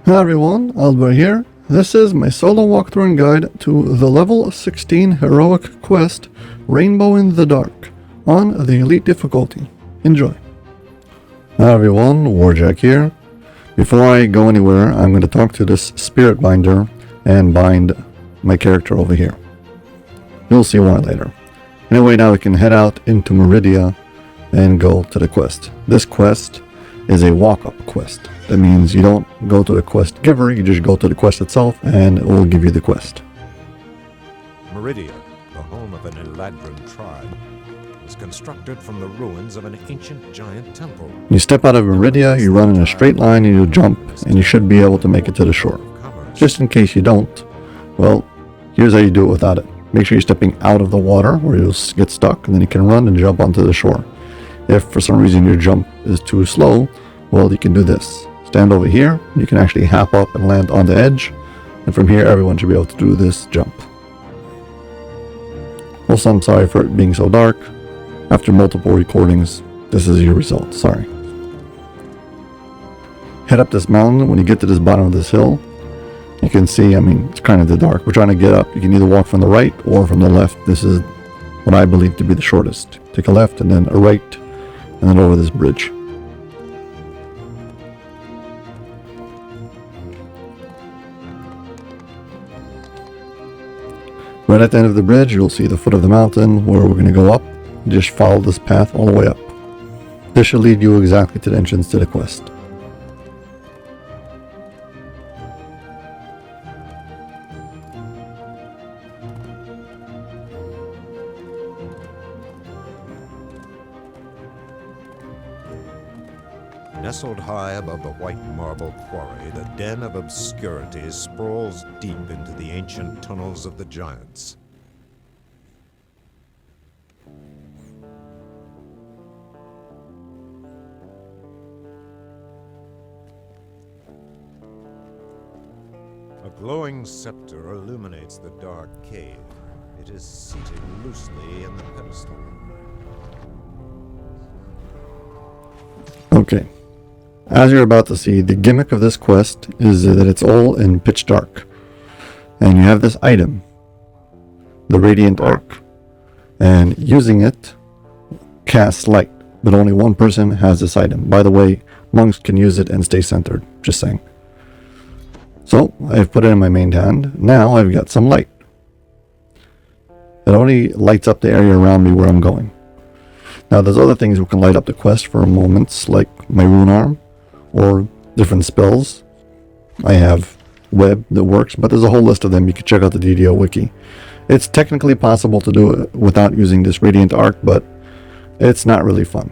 Hi everyone, Aldbar here. This is my solo walkthrough and guide to the level 16 heroic quest, Rainbow in the Dark, on the elite difficulty. Enjoy. Hi everyone, Warjack here. Before I go anywhere, I'm going to talk to this spirit binder and bind my character over here. You'll see why later. Anyway, now we can head out into Meridia and go to the quest. This quest is a walk-up quest. That means you don't go to the quest giver, you just go to the quest itself and it will give you the quest. Meridia, the home of an Eladrin tribe, was constructed from the ruins of an ancient giant temple. You step out of Meridia, you run in a straight line and you jump, and you should be able to make it to the shore. Just in case you don't, well, here's how you do it without it. Make sure you're stepping out of the water where you'll get stuck, and then you can run and jump onto the shore. If for some reason your jump is too slow, well, you can do this. Stand over here, you can actually hop up and land on the edge, and from here everyone should be able to do this jump. Also, I'm sorry for it being so dark. After multiple recordings, this is your result, sorry. Head up this mountain. When you get to this bottom of this hill, you can see, it's kind of the dark. We're trying to get up. You can either walk from the right or from the left. This is what I believe to be the shortest. Take a left and then a right, and then over this bridge. Right at the end of the bridge, you'll see the foot of the mountain where we're going to go up. Just follow this path all the way up. This should lead you exactly to the entrance to the quest. Nestled high above the white marble quarry, the den of obscurity sprawls deep into the ancient tunnels of the giants. A glowing scepter illuminates the dark cave. It is seated loosely in the pedestal. Okay. As you're about to see, the gimmick of this quest is that it's all in pitch dark. And you have this item, the Radiant Arc. And using it casts light, but only one person has this item. By the way, monks can use it and stay centered, just saying. So, I've put it in my main hand. Now I've got some light. It only lights up the area around me where I'm going. Now there's other things we can light up the quest for moments, like my rune arm, or different spells. I have web that works, but there's a whole list of them. You can check out the DDO wiki. It's technically possible to do it without using this Radiant Arc, but it's not really fun.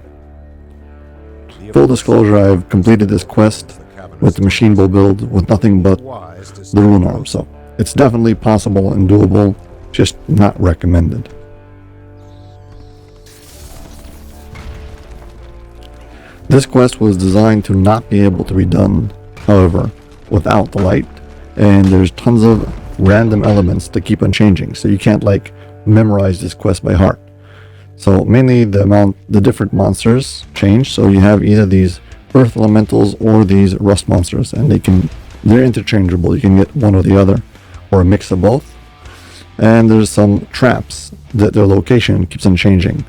Full disclosure, I've completed this quest with the machine bow build with nothing but the rune arm, so it's definitely possible and doable, just not recommended. This quest was designed to not be able to be done, however, without the light, and there's tons of random elements that keep on changing, so you can't memorize this quest by heart. So mainly the different monsters change, so you have either these earth elementals or these rust monsters, and they're interchangeable. You can get one or the other, or a mix of both. And there's some traps that their location keeps on changing,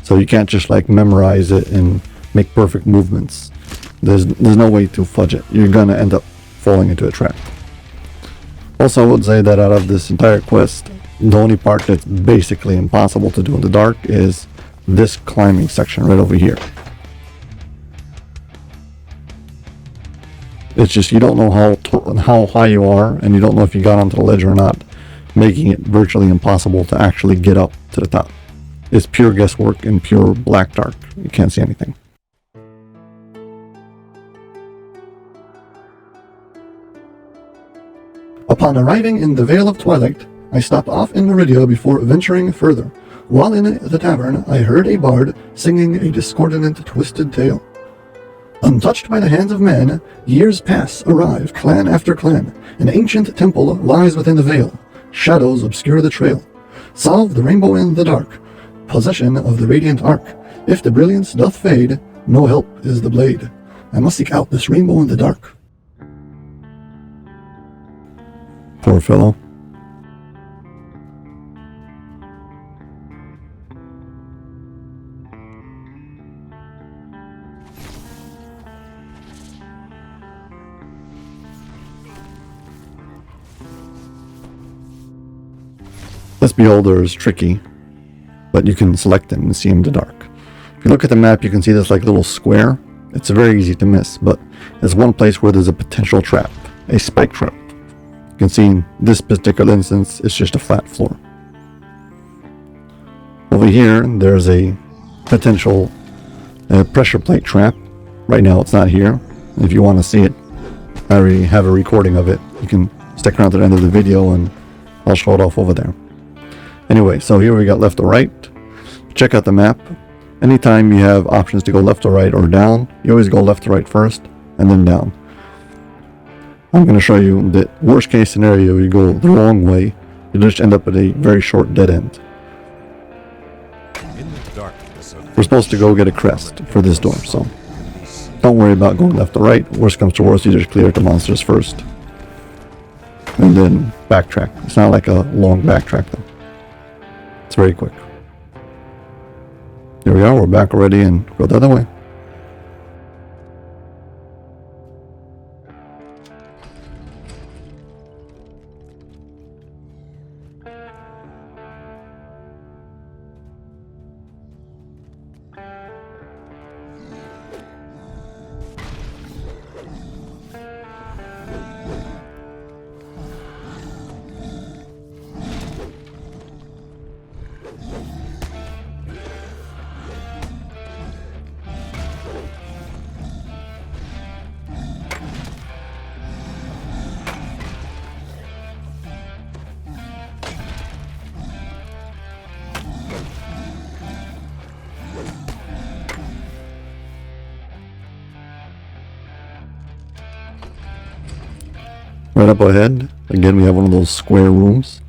so you can't just memorize it and make perfect movements. There's no way to fudge it. You're gonna end up falling into a trap. Also, I would say that out of this entire quest, the only part that's basically impossible to do in the dark is this climbing section right over here. It's just you don't know how high you are, and you don't know if you got onto the ledge or not, making it virtually impossible to actually get up to the top. It's pure guesswork and pure black dark. You can't see anything. Upon arriving in the Vale of Twilight, I stopped off in Meridia before venturing further. While in the tavern, I heard a bard singing a discordant, twisted tale. Untouched by the hands of man, years pass, arrive, clan after clan. An ancient temple lies within the vale. Shadows obscure the trail. Solve the rainbow in the dark. Possession of the Radiant Arc. If the brilliance doth fade, no help is the blade. I must seek out this rainbow in the dark. Poor fellow. This beholder is tricky, but you can select him and see him in the dark. If you look at the map, you can see this like little square. It's very easy to miss, but there's one place where there's a potential trap, a spike trap. You can see in this particular instance, it's just a flat floor. Over here, there's a potential pressure plate trap. Right now, it's not here. If you want to see it, I already have a recording of it. You can stick around to the end of the video and I'll show it off over there. Anyway, so here we got left or right. Check out the map. Anytime you have options to go left or right or down, you always go left to right first and then down. I'm going to show you the worst case scenario. You go the wrong way, you just end up at a very short dead end. In the darkness of We're supposed to go get a crest for this door, so don't worry about going left or right. Worst comes to worst, you just clear the monsters first and then backtrack. It's not like a long backtrack though. It's very quick. Here we are, we're back already and go the other way. Right up ahead, again we have one of those square rooms,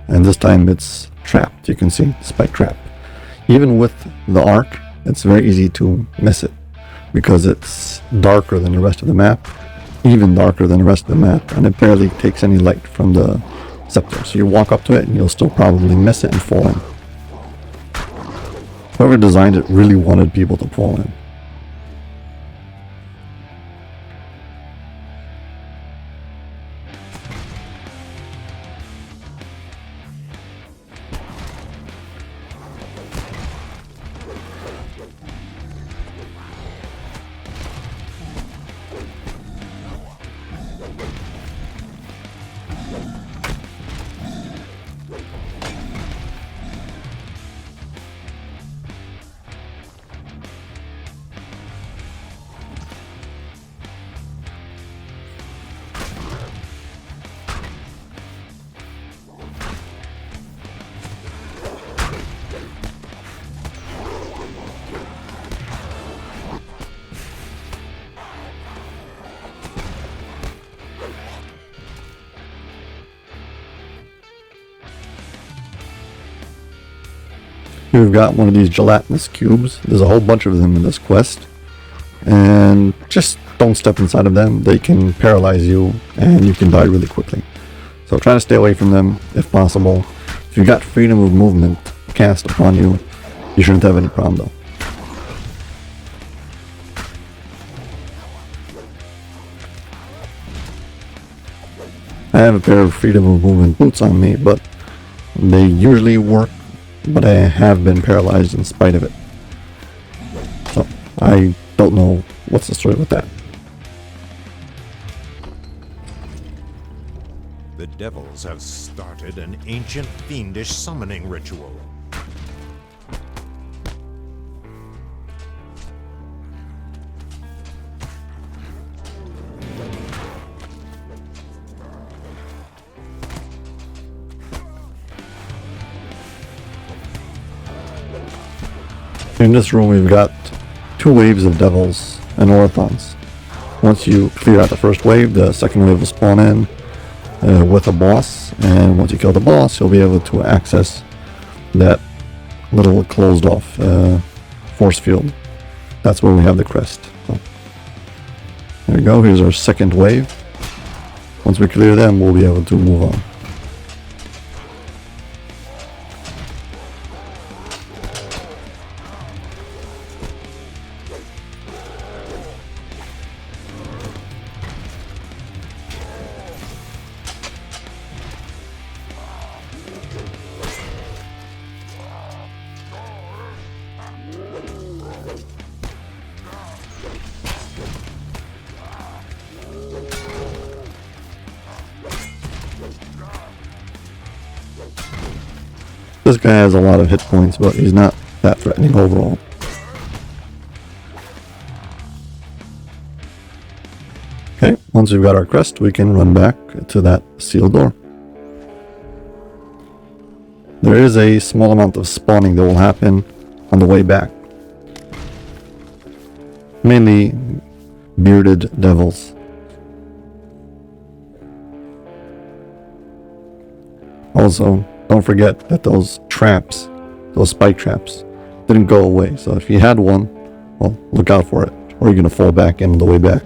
and this time it's trapped. You can see, spike trap. Even with the arc, it's very easy to miss it because it's darker than the rest of the map, even darker than the rest of the map, and it barely takes any light from the scepter. So you walk up to it and you'll still probably miss it and fall in. Whoever designed it really wanted people to fall in. Here we've got one of these gelatinous cubes. There's a whole bunch of them in this quest. And just don't step inside of them. They can paralyze you and you can die really quickly. So try to stay away from them if possible. If you've got freedom of movement cast upon you, you shouldn't have any problem though. I have a pair of freedom of movement boots on me, but they usually work. But I have been paralyzed in spite of it. So, I don't know what's the story with that. the devils have started an ancient fiendish summoning ritual. In this room we've got 2 waves of devils and orthons. Once you clear out the first wave, the second wave will spawn in with a boss, and once you kill the boss, you'll be able to access that little closed off force field. That's where we have the crest. So, there we go, here's our second wave. Once we clear them, we'll be able to move on. This guy has a lot of hit points, but he's not that threatening overall. Okay, once we've got our crest, we can run back to that sealed door. There is a small amount of spawning that will happen on the way back. Mainly bearded devils. Also, don't forget that those traps, those spike traps, didn't go away. So if you had one, well, look out for it, or you're gonna fall back in on the way back.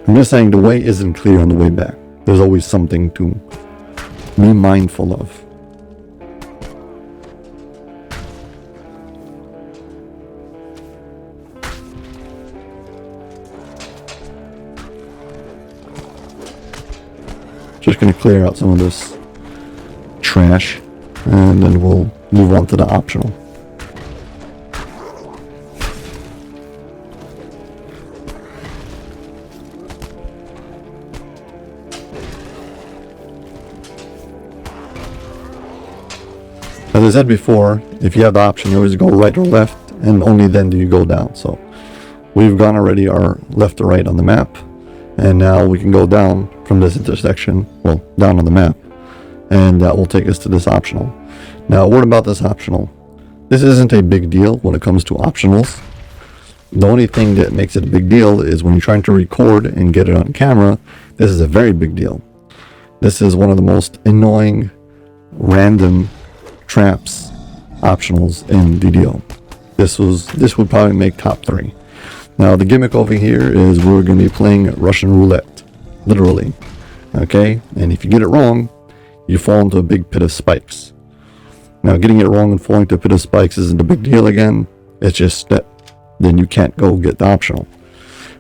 I'm just saying the way isn't clear on the way back. There's always something to be mindful of. Just going to clear out some of this trash, and then we'll move on to the optional. As I said before, if you have the option, you always go right or left, and only then do you go down. So we've gone already our left to right on the map, and now we can go down from this intersection, well, down on the map, and that will take us to this optional. Now, what about this optional? This isn't a big deal when it comes to optionals. The only thing that makes it a big deal is when you're trying to record and get it on camera. This is a very big deal. This is one of the most annoying random traps optionals in DDO. This would probably make top 3. Now the gimmick over here is we're going to be playing Russian roulette, literally. Okay, and if you get it wrong, you fall into a big pit of spikes. Now getting it wrong and falling into a pit of spikes isn't a big deal again. It's just that then you can't go get the optional.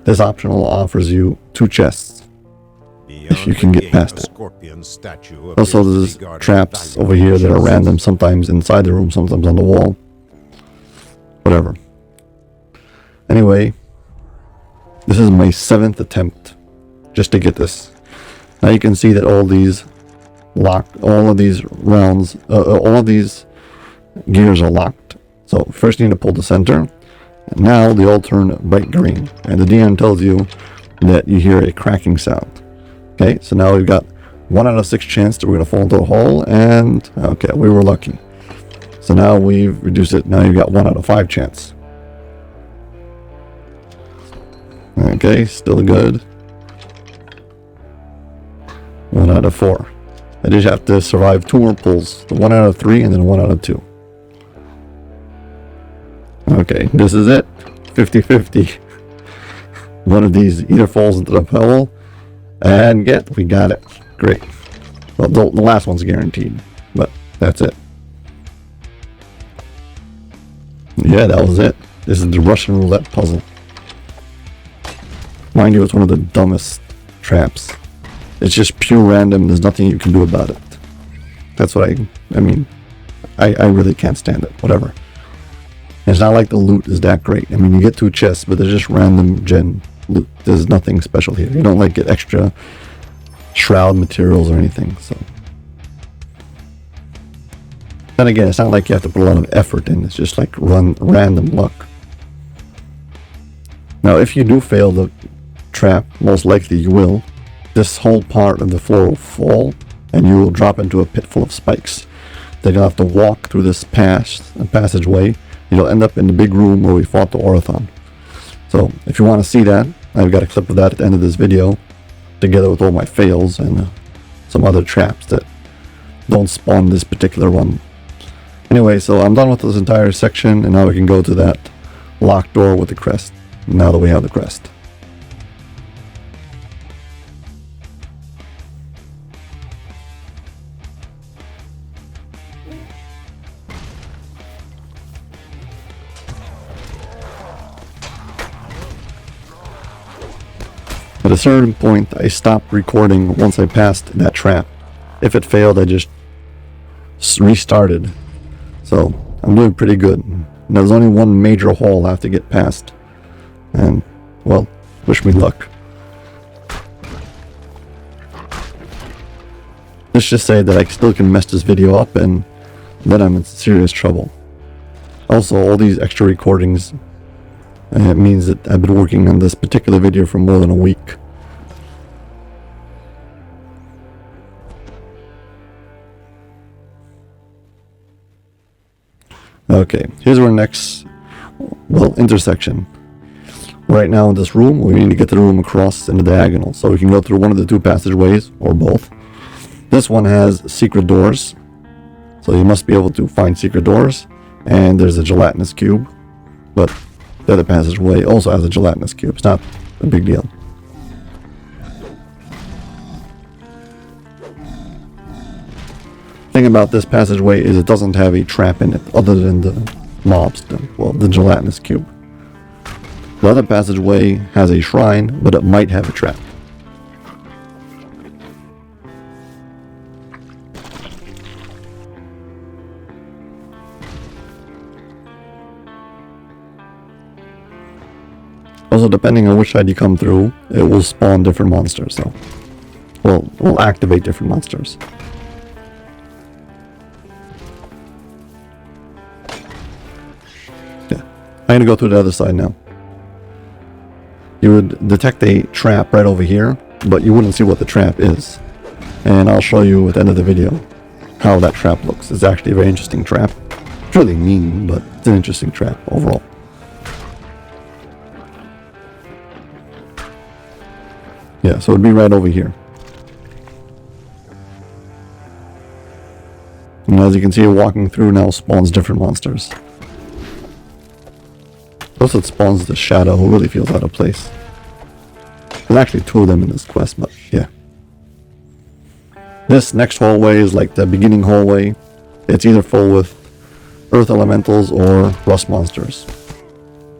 This optional offers you 2 chests if you can get past it. Also, there's traps over here that are random, sometimes inside the room, sometimes on the wall. Whatever. Anyway, this is my 7th attempt just to get this. Now you can see that all these rounds, all of these gears are locked. So first you need to pull the center, and now they all turn bright green, and the DM tells you that you hear a cracking sound. Okay, so now we've got 1 out of 6 chance that we're going to fall into a hole, and okay, we were lucky. So now we've reduced it. Now you've got 1 out of 5 chance. Okay, still good. 1 out of 4. I just have to survive 2 more pulls. 1 out of 3 and then 1 out of 2. Okay, this is it. 50-50. One of these either falls into the hole, and we got it. Great. Well, the last one's guaranteed, but that's it. Yeah, that was it. This is the Russian roulette puzzle. Mind you, it's one of the dumbest traps. It's just pure random. There's nothing you can do about it. That's what I mean. I really can't stand it. Whatever. It's not like the loot is that great. I mean, you get 2 chests, but they're just random gen loot. There's nothing special here. You don't like get extra shroud materials or anything. So then again, it's not like you have to put a lot of effort in. It's just like random luck. Now, if you do fail the trap, most likely you will, this whole part of the floor will fall, and you will drop into a pit full of spikes. Then you'll have to walk through this passageway. You'll end up in the big room where we fought the Orathon. So if you want to see that, I've got a clip of that at the end of this video, together with all my fails and some other traps that don't spawn this particular one. Anyway, so I'm done with this entire section, and now we can go to that locked door with the crest, now that we have the crest. At a certain point, I stopped recording once I passed that trap. If it failed, I just restarted. So, I'm doing pretty good. And there's only one major hole I have to get past. And, well, wish me luck. let's just say that I still can mess this video up, and then I'm in serious trouble. Also, all these extra recordings, it means that I've been working on this particular video for more than a week. Okay, here's our next, well, intersection. Right now in this room, we need to get to the room across in the diagonal, so we can go through one of the two passageways, or both. This one has secret doors, so you must be able to find secret doors, and there's a gelatinous cube, but the other passageway also has a gelatinous cube. It's not a big deal. The thing about this passageway is it doesn't have a trap in it other than the mobs, the gelatinous cube. The other passageway has a shrine, but it might have a trap. Also, depending on which side you come through, it will spawn different monsters, so... well, it will activate different monsters. Yeah, I'm gonna go through the other side now. You would detect a trap right over here, but you wouldn't see what the trap is. And I'll show you at the end of the video how that trap looks. It's actually a very interesting trap. It's really mean, but it's an interesting trap overall. Yeah, so it'd be right over here. And as you can see, walking through now spawns different monsters. Also, it spawns the shadow, who really feels out of place. There's actually two of them in this quest, but yeah. This next hallway is like the beginning hallway. It's either full with earth elementals or rust monsters.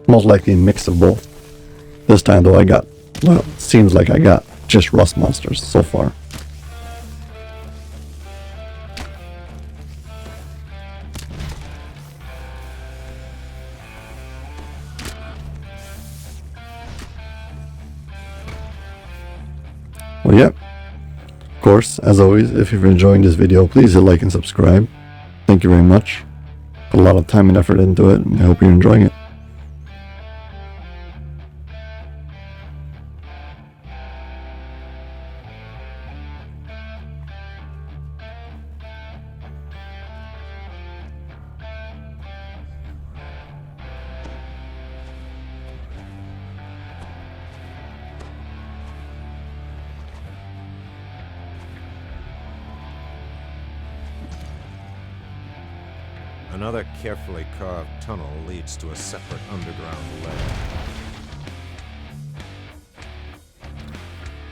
Most likely a mix of both. This time though I got, well, it seems like I got just rust monsters so far. Well, yeah. Of course, as always, if you're enjoying this video, please hit like and subscribe. Thank you very much. Put a lot of time and effort into it, and I hope you're enjoying it. Another carefully carved tunnel leads to a separate underground lair.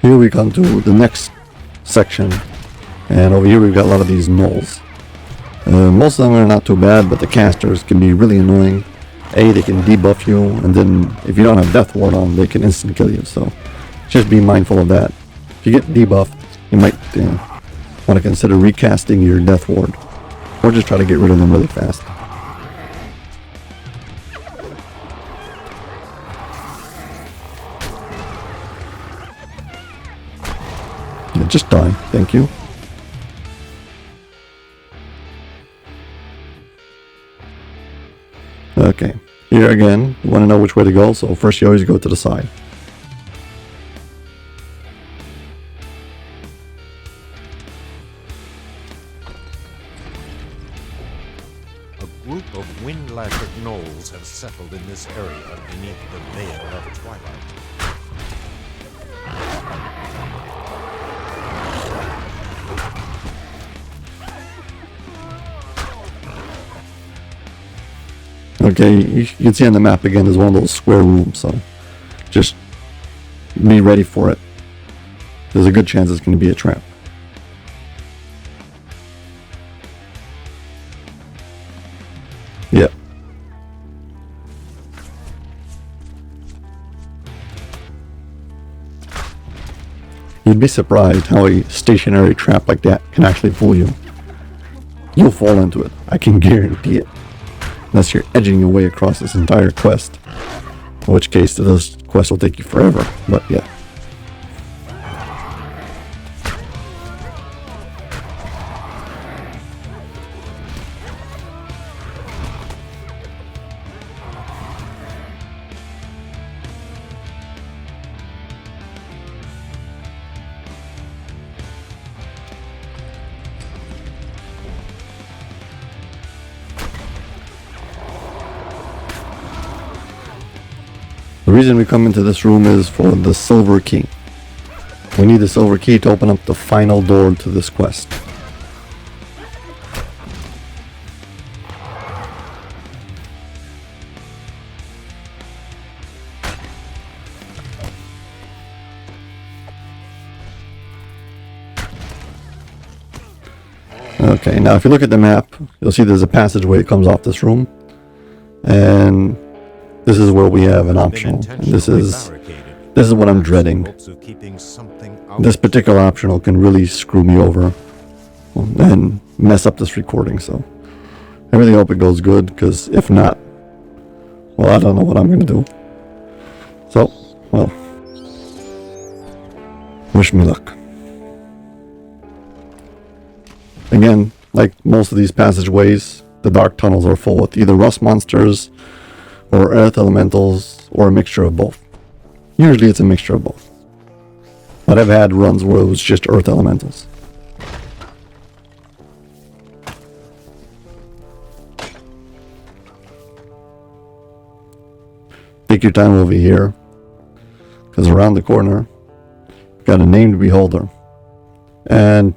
Here we come to the next section, and over here we've got a lot of these gnolls. Most of them are not too bad, but the casters can be really annoying. They can debuff you, and then if you don't have Death Ward on, they can instant kill you, so just be mindful of that. If you get debuffed, you might want to consider recasting your Death Ward, or just try to get rid of them really fast. Yeah, just die, thank you. Okay, here again, you want to know which way to go, so first you always go to the side. A group of wind-lashed gnolls have settled in this area beneath the Vale of Twilight. Okay, you can see on the map again, there's one of those square rooms, so just be ready for it. There's a good chance it's going to be a trap. Yep. You'd be surprised how a stationary trap like that can actually fool you. You'll fall into it, I can guarantee it. Unless you're edging your way across this entire quest. In which case, this quest will take you forever, but yeah. The reason we come into this room is for the silver key. We need the silver key to open up the final door to this quest. Okay, now if you look at the map, you'll see there's a passageway that comes off this room. And this is where we have an optional. And this is what I'm dreading. This particular optional can really screw me over and mess up this recording, so I really hope it goes good, because if not, well, I don't know what I'm going to do. So, well, wish me luck. Again, like most of these passageways, the dark tunnels are full with either rust monsters or earth elementals or a mixture of both. Usually it's a mixture of both. But I've had runs where it was just earth elementals. Take your time over here, because around the corner, we've got a named beholder. And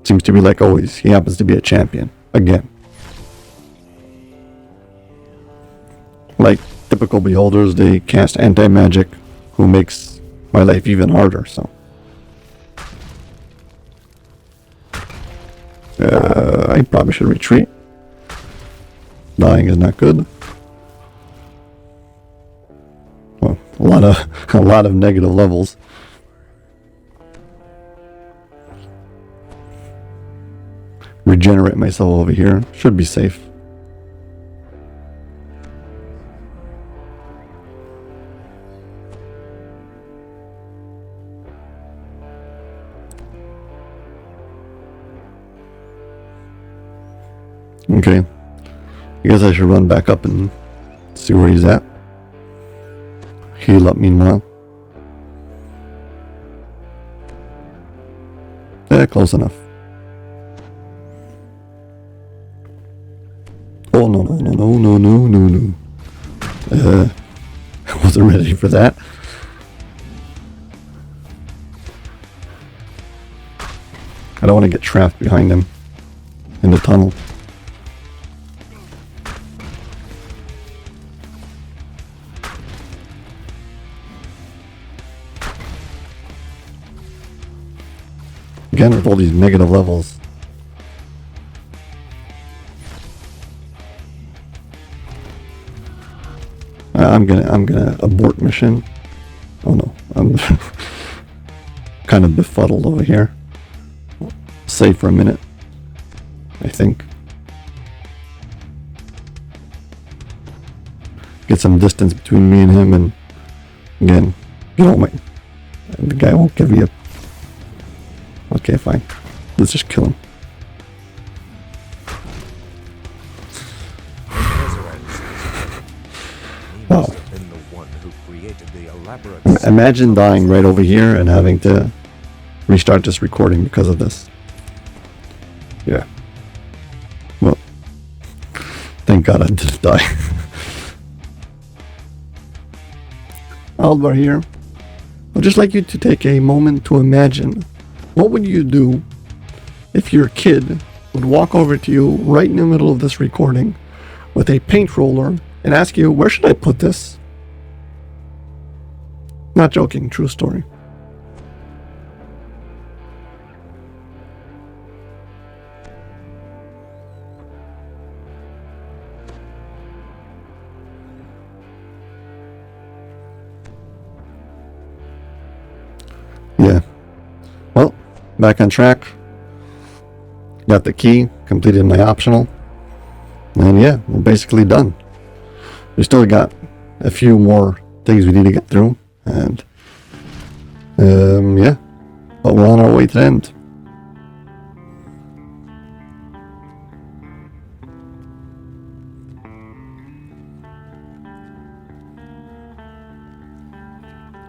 seems to be like always, he happens to be a champion. Again. Like typical beholders, they cast anti-magic, who makes my life even harder, so. I probably should retreat. Dying is not good. Well, a lot of negative levels. Regenerate myself over here. Should be safe. Okay. I guess I should run back up and see where he's at. Heal up meanwhile. Yeah, close enough. Oh, no. I wasn't ready for that. I don't want to get trapped behind him in the tunnel. Again, with all these negative levels. I'm gonna abort mission. Oh no, I'm kind of befuddled over here. Save for a minute, I think. Get some distance between me and him, and again, the guy won't give me a. Okay, fine. Let's just kill him. Wow. Imagine dying right over here and having to restart this recording because of this. Yeah. Well, thank God I didn't die. Aldbar here. I'd just like you to take a moment to imagine, what would you do if your kid would walk over to you right in the middle of this recording with a paint roller and ask you, where should I put this? Not joking, true story. Yeah. Well, back on track. Got the key, completed my optional. And yeah, we're basically done. We still got a few more things we need to get through. And yeah, but we're on our way to the end.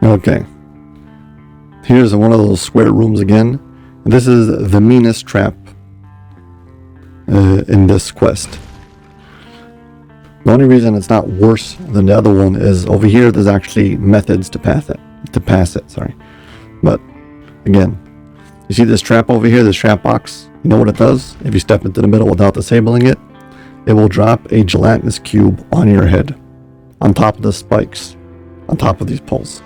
Okay. Here's one of those square rooms again. This is the meanest trap in this quest. The only reason it's not worse than the other one is over here there's actually methods to pass it, sorry. But again, you see this trap over here, this trap box, you know what it does? If you step into the middle without disabling it, it will drop a gelatinous cube on your head, on top of the spikes, on top of these poles.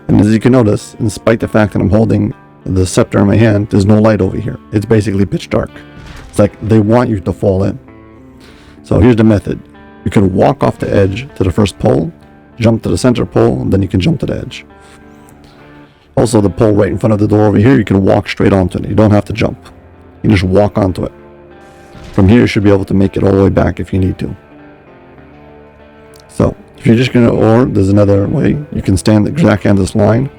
And as you can notice, despite the fact that I'm holding the scepter in my hand, there's no light over here. It's basically pitch dark. It's like they want you to fall in. So here's the method. You can walk off the edge to the first pole, jump to the center pole, and then you can jump to the edge. Also, the pole right in front of the door over here, you can walk straight onto it. You don't have to jump. You just walk onto it. From here, you should be able to make it all the way back if you need to. So, if you're just gonna, or there's another way, you can stand exactly on this line.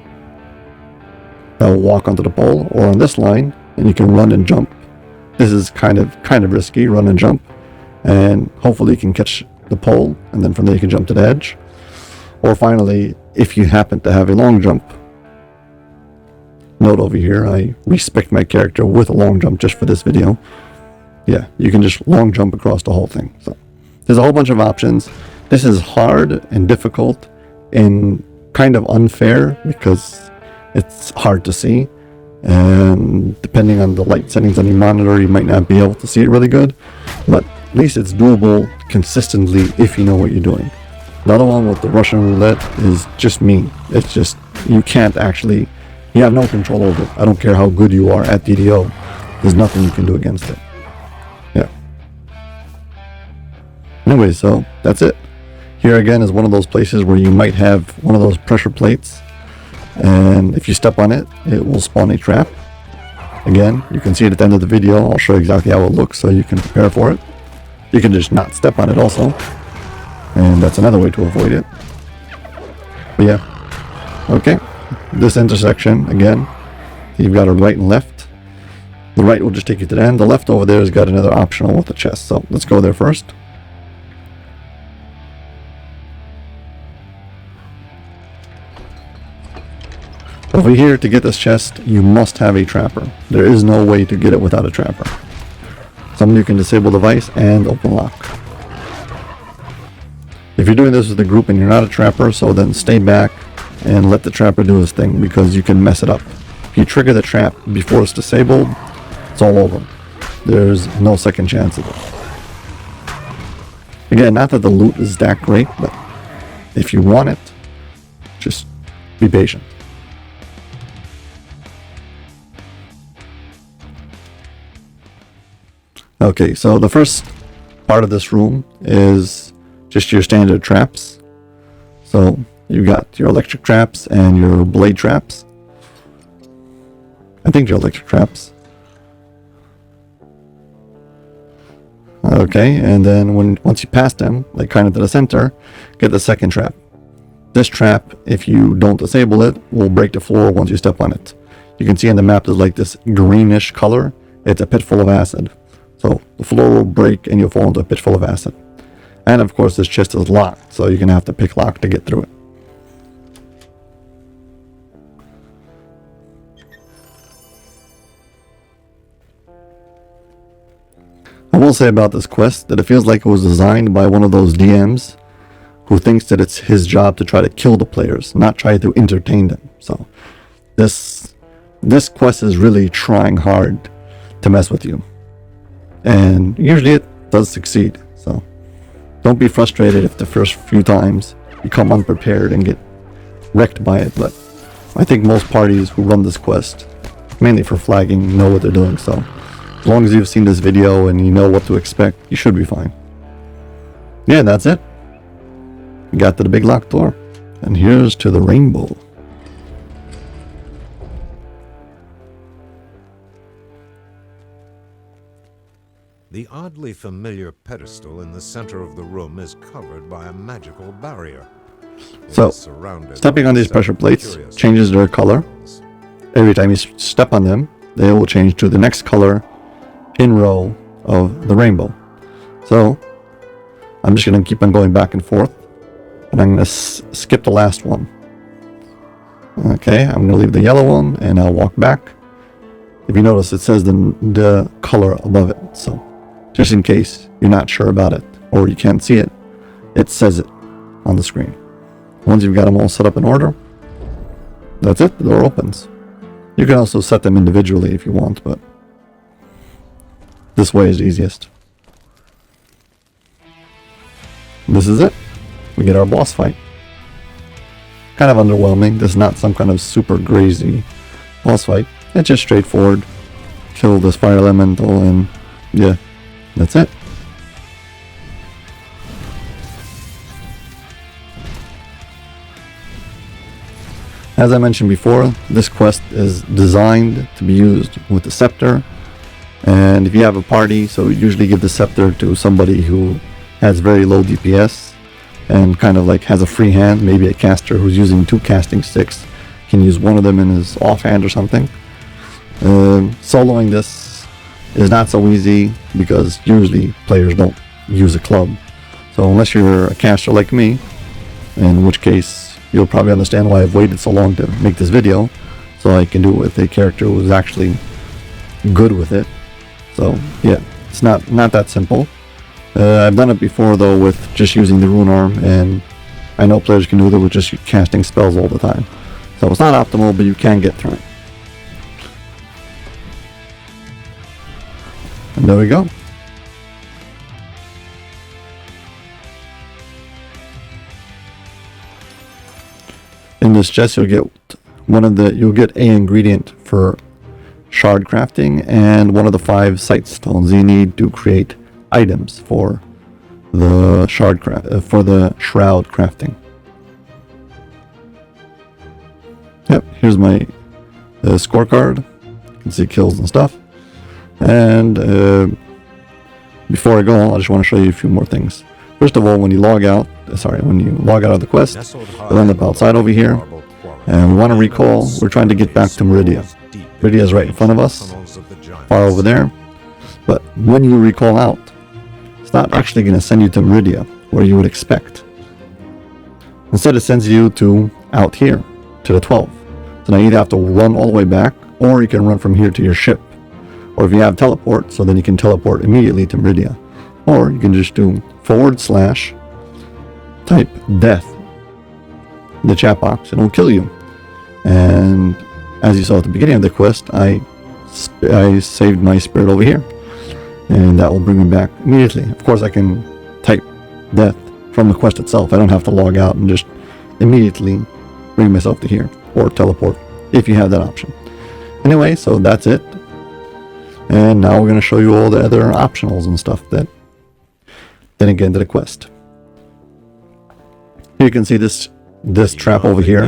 That will walk onto the pole, or on this line, and you can run and jump. This is kind of risky, run and jump, and hopefully you can catch the pole, and then from there you can jump to the edge. Or finally, if you happen to have a long jump, note over here, I respect my character with a long jump just for this video. Yeah, you can just long jump across the whole thing. So there's a whole bunch of options. This is hard and difficult and kind of unfair because it's hard to see, and depending on the light settings on your monitor, you might not be able to see it really good, but at least it's doable consistently if you know what you're doing. The other one with the Russian roulette is just mean. It's just, you can't actually, you have no control over it. I don't care how good you are at DDO. There's nothing you can do against it. Yeah. Anyway, so that's it. Here again is one of those places where you might have one of those pressure plates, and if you step on it, it will spawn a trap. Again, you can see it at the end of the video. I'll show you exactly how it looks so you can prepare for it. You can just not step on it also, and that's another way to avoid it. But yeah, okay. This intersection, again, you've got a right and left. The right will just take you to the end. The left over there has got another optional with the chest. So let's go there first. Over here, to get this chest, you must have a trapper. There is no way to get it without a trapper. Someone who can disable device and open lock. If you're doing this with a group and you're not a trapper, so then stay back and let the trapper do his thing, because you can mess it up. If you trigger the trap before it's disabled, it's all over. There's no second chance of it. Again, not that the loot is that great, but if you want it, just be patient. Okay, so the first part of this room is just your standard traps. So you got your electric traps and your blade traps. I think they're electric traps. Okay, and then once you pass them, like kind of to the center, get the second trap. This trap, if you don't disable it, will break the floor once you step on it. You can see on the map there's like this greenish color. It's a pit full of acid. So the floor will break and you'll fall into a pit full of acid. And of course this chest is locked, so you're going to have to pick lock to get through it. I will say about this quest that it feels like it was designed by one of those DMs who thinks that it's his job to try to kill the players, not try to entertain them. So this quest is really trying hard to mess with you. And usually it does succeed. So don't be frustrated if the first few times you come unprepared and get wrecked by it. But I think most parties who run this quest, mainly for flagging, know what they're doing. So as long as you've seen this video and you know what to expect, you should be fine. Yeah, that's it. We got to the big locked door. And here's to the rainbow. The oddly familiar pedestal in the center of the room is covered by a magical barrier. So, stepping on these pressure plates changes their color. Every time you step on them, they will change to the next color in row of the rainbow. So, I'm just going to keep on going back and forth. And I'm going to skip the last one. Okay, I'm going to leave the yellow one and I'll walk back. If you notice, it says the color above it. So, just in case you're not sure about it or you can't see it, it says it on the screen. Once you've got them all set up in order, that's it, the door opens. You can also set them individually if you want, but this way is the easiest. This is it. We get our boss fight. Kind of underwhelming. This is not some kind of super crazy boss fight. It's just straightforward. Kill this fire elemental and yeah, that's it. As I mentioned before, this quest is designed to be used with the scepter, and if you have a party, so you usually give the scepter to somebody who has very low DPS and kind of like has a free hand. Maybe a caster who's using 2 casting sticks can use one of them in his offhand or something. Soloing this is not so easy because usually players don't use a club. So unless you're a caster like me, in which case you'll probably understand why I've waited so long to make this video, so I can do it with a character who's actually good with it. So yeah, it's not that simple. I've done it before though with just using the rune arm, and I know players can do that with just casting spells all the time. So it's not optimal, but you can get through it. And there we go. In this chest, you'll get a ingredient for shard crafting and one of the 5 sight stones you need to create items for the shroud crafting. Yep, here's my scorecard. You can see kills and stuff. And before I go on, I just want to show you a few more things. First of all, when you log out of the quest, you'll end up outside over here, and we want to recall, we're trying to get back to Meridia. Meridia is right in front of us, far over there, but when you recall out, it's not actually going to send you to Meridia, where you would expect. Instead, it sends you to out here, to the 12. So now you either have to run all the way back, or you can run from here to your ship. Or if you have teleport, so then you can teleport immediately to Meridia. Or you can just do / type death in the chat box and it'll kill you. And as you saw at the beginning of the quest, I saved my spirit over here, and that will bring me back immediately. Of course, I can type death from the quest itself. I don't have to log out and just immediately bring myself to here, or teleport if you have that option. Anyway, so that's it. And now we're going to show you all the other optionals and stuff that didn't get into the quest. Here you can see this trap over here.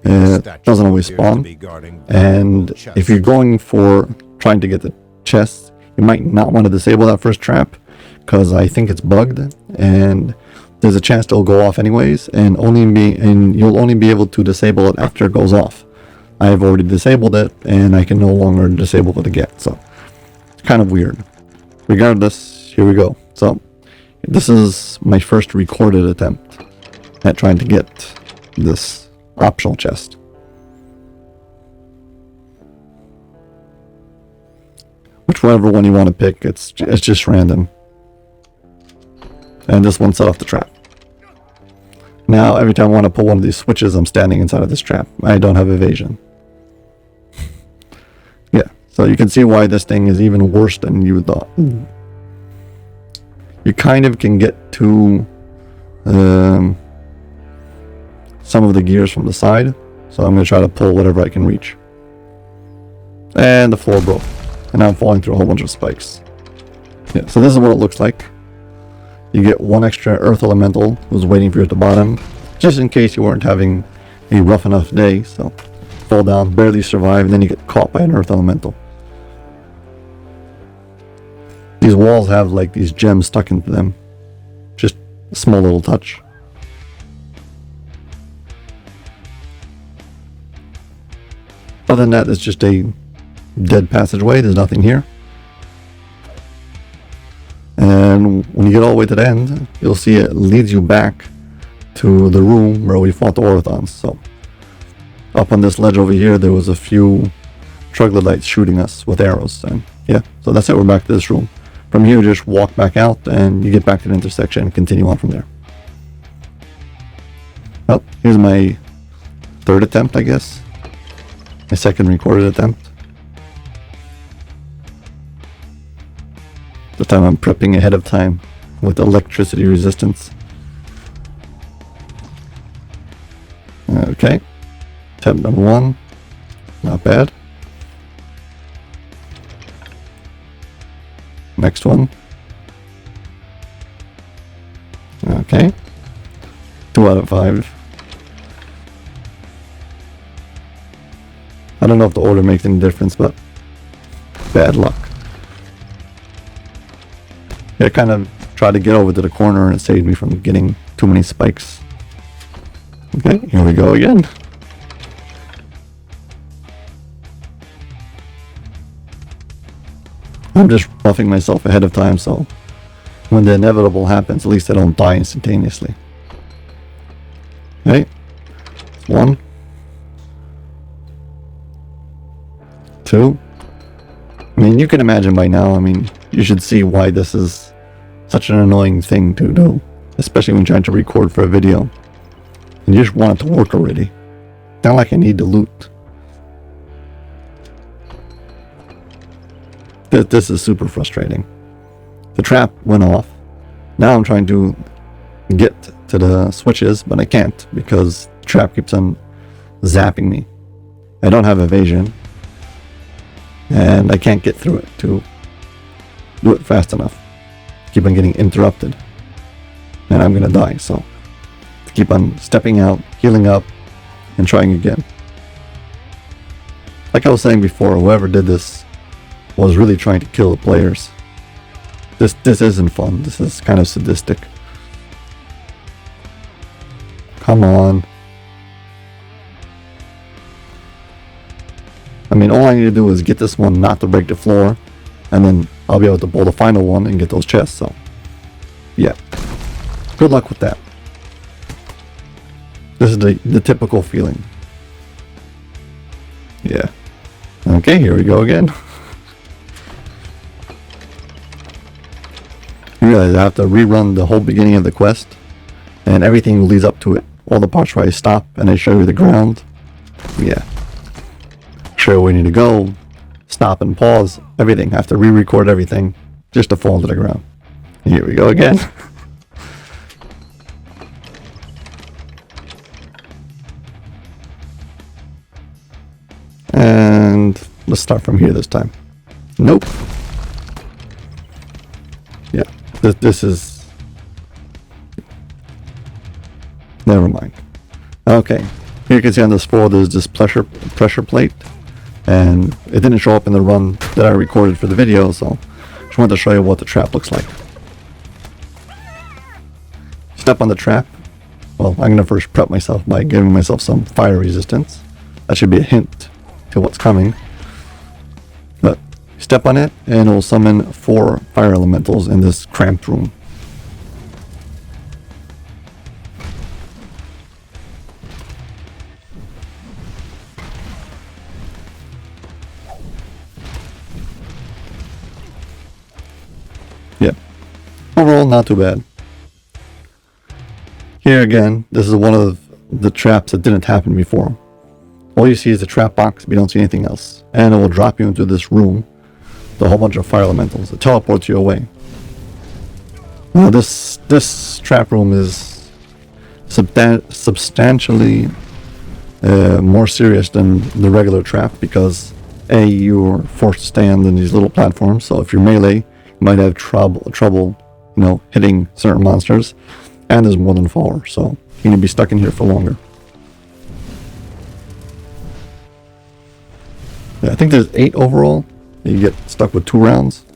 It doesn't always spawn, and if you're going for trying to get the chests, you might not want to disable that first trap because I think it's bugged, and there's a chance it'll go off anyways, and you'll only be able to disable it after it goes off. I've already disabled it, and I can no longer disable it again, so it's kind of weird. Regardless, here we go. So this is my first recorded attempt at trying to get this optional chest. Whichever one you want to pick, it's just random. And this one set off the trap. Now every time I want to pull one of these switches, I'm standing inside of this trap. I don't have evasion. Yeah, so you can see why this thing is even worse than you thought. You kind of can get to some of the gears from the side, so I'm going to try to pull whatever I can reach. And the floor broke, and now I'm falling through a whole bunch of spikes. Yeah, so this is what it looks like. You get one extra earth elemental who's waiting for you at the bottom, just in case you weren't having a rough enough day. So fall down, barely survive, and then you get caught by an earth elemental. These walls have like these gems stuck into them. Just a small little touch. Other than that, it's just a dead passageway. There's nothing here. And when you get all the way to the end, you'll see it leads you back to the room where we fought the Orthons. So up on this ledge over here, there was a few troglodytes shooting us with arrows. And yeah, so that's it. We're back to this room. From here, you just walk back out and you get back to the intersection and continue on from there. Oh, here's my third attempt, I guess. My second recorded attempt. The time I'm prepping ahead of time with electricity resistance. Okay. Attempt number 1. Not bad. Next one. Okay. 2 out of 5. I don't know if the order makes any difference, but bad luck. I kind of tried to get over to the corner and it saved me from getting too many spikes. Okay, here we go again. I'm just roughing myself ahead of time, so when the inevitable happens, at least I don't die instantaneously. Okay, 1, 2. I mean, you can imagine by now, I mean, you should see why this is such an annoying thing to do, especially when trying to record for a video. And you just want it to work already. Not like I need to loot. This is super frustrating. The trap went off. Now I'm trying to get to the switches, but I can't because the trap keeps on zapping me. I don't have evasion. And I can't get through it to do it fast enough. Keep on getting interrupted. And I'm gonna die, so keep on stepping out, healing up, and trying again. Like I was saying before, whoever did this was really trying to kill the players. This isn't fun. This is kind of sadistic. Come on. I mean, all I need to do is get this one not to break the floor, and then I'll be able to pull the final one and get those chests, so yeah. Good luck with that. This is the typical feeling. Yeah. Okay, here we go again. You realize I have to rerun the whole beginning of the quest, and everything leads up to it. All the parts where I stop and I show you the ground. Yeah. Show you where you need to go, stop and pause, everything. I have to re-record everything just to fall to the ground. Here we go again. And let's start from here this time. Nope. Yeah, this is... Never mind. Okay, here you can see on this floor there's this pressure plate. And it didn't show up in the run that I recorded for the video, so just wanted to show you what the trap looks like. Step on the trap. Well, I'm going to first prep myself by giving myself some fire resistance. That should be a hint to what's coming. But step on it and it will summon 4 fire elementals in this cramped room. Yeah. Overall, not too bad. Here again, this is one of the traps that didn't happen before. All you see is the trap box, but you don't see anything else. And it will drop you into this room with a whole bunch of fire elementals. It teleports you away. Now this trap room is substantially more serious than the regular trap because A, you're forced to stand in these little platforms, so if you're melee, you might have trouble, you know, hitting certain monsters, and there's more than 4, so you're gonna be stuck in here for longer. Yeah, I think there's 8 overall. You get stuck with 2 rounds.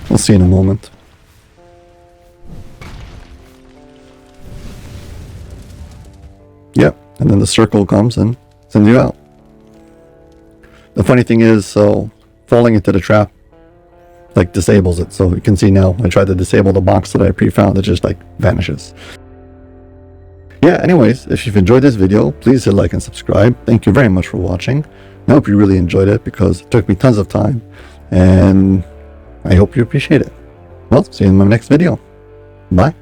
We'll see in a moment. Yep, and then the circle comes and sends you out. The funny thing is, so falling into the trap like disables it. So you can see now I tried to disable the box that I pre-found, it just like vanishes. Yeah, anyways, if you've enjoyed this video, please hit like and subscribe. Thank you very much for watching. I hope you really enjoyed it because it took me tons of time, and I hope you appreciate it. Well, see you in my next video. Bye.